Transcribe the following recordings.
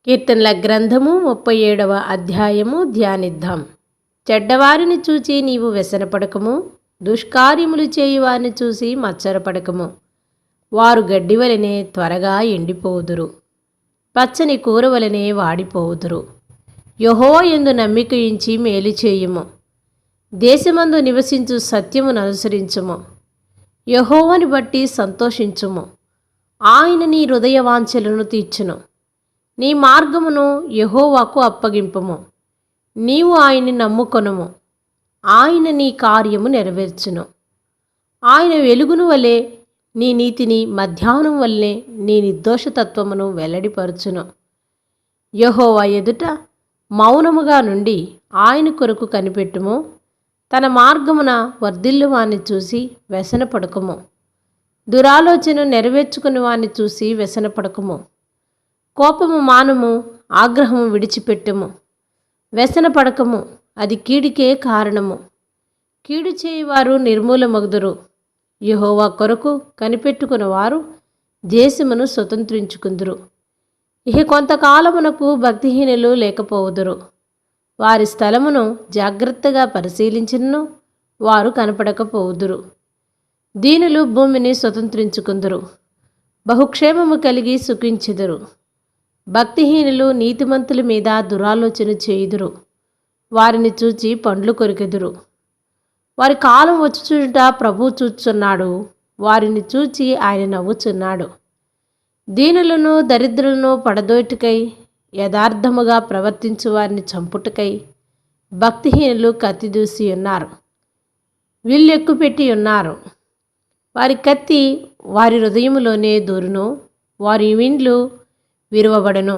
కీర్తనల గ్రంథము 37వ అధ్యాయము ధ్యానిద్దాం. చెడ్డవారిని చూచి నీవు వ్యసనపడకము, దుష్కార్యములు చేయువారిని చూసి మత్సరపడకము. వారు గడ్డివలనే త్వరగా ఎండిపోవుదురు, పచ్చని కూరవలనే వాడిపోవుదురు. యెహోవా యందు నమ్మిక ఉంచి మేలు చేయుము, దేశమందు నివసించు సత్యమును అనుసరించుము. యెహోవాని బట్టి సంతోషించుము, ఆయన నీ హృదయ వాంఛలను తీర్చును. నీ మార్గమును యెహోవాకు అప్పగింపుము, నీవు ఆయన్ని నమ్ముకొనుము, ఆయన నీ కార్యము నెరవేర్చును. ఆయన వెలుగును వలె నీ నీతిని, మధ్యాహ్నం వల్లే నీ నిర్దోషతత్వమును వెల్లడిపరచును. యెహోవా ఎదుట మౌనముగా నుండి ఆయన కొరకు కనిపెట్టుము. తన మార్గమున వర్ధిల్లు వాణ్ణి చూసి వ్యసనపడకము, దురాలోచన నెరవేర్చుకుని వాణ్ణి చూసి వ్యసనపడకము. కోపము మానము, ఆగ్రహము విడిచిపెట్టుము. వ్యసన పడకము, అది కీడుకే కారణము. కీడు చేయువారు నిర్మూలమగుదురు. యెహోవా కొరకు కనిపెట్టుకుని వారు దేశమును స్వతంత్రించుకుందురు. ఇహ కొంతకాలమునకు భక్తిహీనులు లేకపోవుదురు. వారి స్థలమును జాగ్రత్తగా పరిశీలించినను వారు కనపడకపోవుదురు. దీనులు భూమిని స్వతంత్రించుకుందురు, బహుక్షేమము కలిగి సుఖించెదరు. భక్తిహీనులు నీతిమంతుల మీద దురాలోచన చేయుదురు, వారిని చూచి పండ్లు కొరికెదురు. వారి కాలం వచ్చుచుంట ప్రభువు చూచుచున్నాడు, వారిని చూచి ఆయన నవ్వుచున్నాడు. దీనులను దరిద్రులను పడదోటికై, యథార్థముగా ప్రవర్తించు వారిని చంపుటకై భక్తిహీనులు కత్తి దూసి ఉన్నారు, విల్లు ఎక్కుపెట్టి ఉన్నారు. వారి కత్తి వారి హృదయములోనే దూరును, వారి విండ్లు విరువబడను.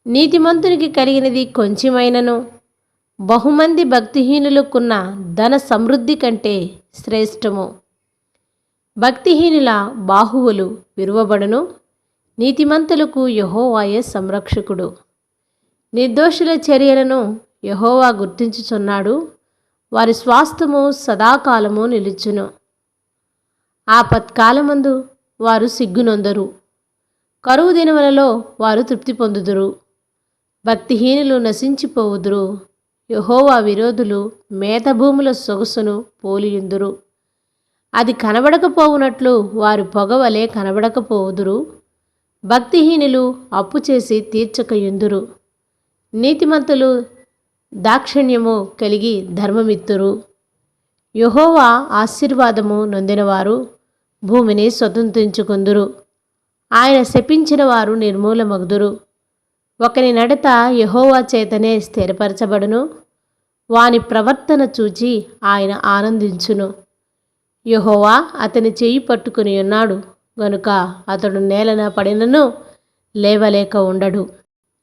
నీతిమంతునికి కలిగినది కొంచెమైనను బహుమంది భక్తిహీనులకున్న ధన సమృద్ధి కంటే శ్రేష్టము. భక్తిహీనుల బాహువులు విరువబడను, నీతిమంతులకు యెహోవాయే సంరక్షకుడు. నిర్దోషుల చర్యలను యెహోవా గుర్తించుచున్నాడు, వారి స్వాస్థ్యము సదాకాలము నిలుచును. ఆపత్కాలమందు వారు సిగ్గునొందరు, కరువు దినములలో వారు తృప్తి పొందుదురు. భక్తిహీనులు నశించిపోవుదురు, యెహోవా విరోధులు మేతభూముల సొగసును పోలియుందురు. అది కనబడకపోవునట్లు వారు పొగవలే కనబడకపోవుదురు. భక్తిహీనులు అప్పు చేసి తీర్చకయుందురు, నీతిమంతులు దాక్షిణ్యము కలిగి ధర్మమిత్తురు. యెహోవా ఆశీర్వాదము నొందినవారు భూమిని స్వతంత్రించుకుందురు, ఆయన శపించిన వారు నిర్మూలమగుదురు. ఒకని నడత యెహోవా చేతనే స్థిరపరచబడును, వాని ప్రవర్తన చూచి ఆయన ఆనందించును. యెహోవా అతని చెయ్యి పట్టుకుని ఉన్నాడు గనుక అతడు నేలన పడినను లేవలేక ఉండడు.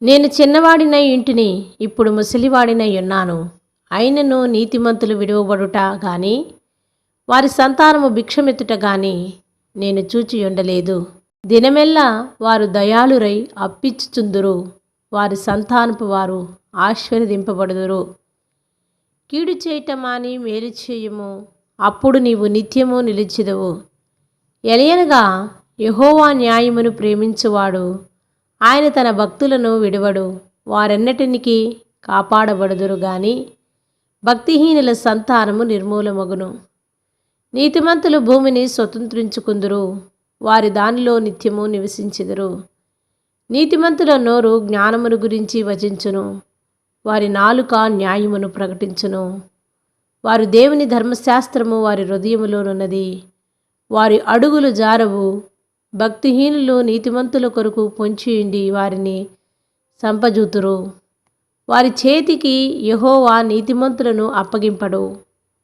నేను చిన్నవాడినై ఇంటిని, ఇప్పుడు ముసలివాడినై ఉన్నాను. అయినను నీతిమంతులు విడువబడుట గాని, వారి సంతానము భిక్షమెత్తుట గాని నేను చూచి ఉండలేదు. దినమెల్లా వారు దయాళురై అప్పిచ్చుచుందురు, వారి సంతానపు వారు ఆశీర్వదింపబడుదురు. కీడు చేయటమాని మేలు చేయుము, అప్పుడు నీవు నిత్యము నిలిచెదవు. ఎలయనగా యెహోవా న్యాయమును ప్రేమించువాడు, ఆయన తన భక్తులను విడువడు. వారెన్నటికి కాపాడబడుదురు గాని భక్తిహీనుల సంతానము నిర్మూలమగును. నీతిమంతులు భూమిని స్వతంత్రించుకుందురు, వారి దానిలో నిత్యము నివసించెదరు. నీతిమంతుల నోరు జ్ఞానమును గురించి వచించును, వారి నాలుక న్యాయమును ప్రకటించును. వారు దేవుని ధర్మశాస్త్రము వారి హృదయములోనున్నది, వారి అడుగులు జారవు. భక్తిహీనులు నీతిమంతుల కొరకు పొంచియుండి వారిని సంపజూతురు. వారి చేతికి యెహోవా నీతిమంతులను అప్పగింపడు.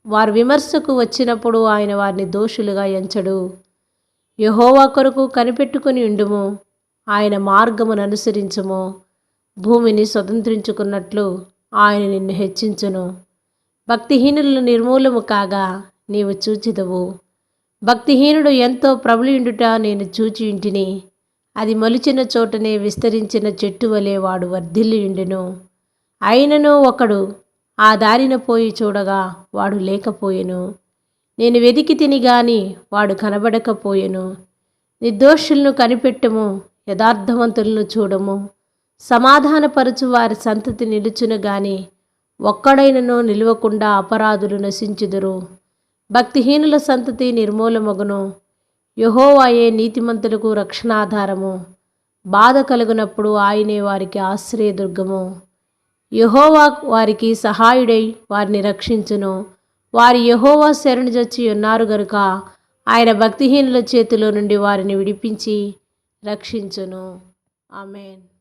వారి విమర్శకు వచ్చినప్పుడు ఆయన వారిని దోషులుగా ఎంచడు. యెహోవా కొరకు కనిపెట్టుకుని ఉండుము, ఆయన మార్గమును అనుసరించుము. భూమిని స్వతంత్రించుకున్నట్లు ఆయన నిన్ను హెచ్చించును. భక్తిహీనులను నిర్మూలము కాగా నీవు చూచెదవు. భక్తిహీనుడు ఎంతో ప్రబలియుండుట నేను చూచి ఇంటిని, అది మొలిచిన చోటనే విస్తరించిన చెట్టు వలె వాడు వర్ధిల్లియుండును. అయినను ఒకడు ఆ దారిన పోయి చూడగా వాడు లేకపోయెను. నేను వెదికి తిని గాని వాడు కనబడకపోయెను. నిర్దోషులను కనిపెట్టుము, యథార్థవంతులను చూడము. సమాధానపరచు వారి సంతతి నిలుచును గాని ఒక్కడైనను నిలువకుండా అపరాధులు నశించుదురు. భక్తిహీనుల సంతతి నిర్మూలమగును. యెహోవాయే నీతిమంతులకు రక్షణాధారము. బాధ కలుగునప్పుడు ఆయనే వారికి ఆశ్రయదుర్గము. యెహోవా వారికి సహాయుడై వారిని రక్షించును. వారి యెహోవా శరణుజొచ్చి ఉన్నారు గనుక ఆయన భక్తిహీనుల చేతిలో నుండి వారిని విడిపించి రక్షించును. ఆమేన్.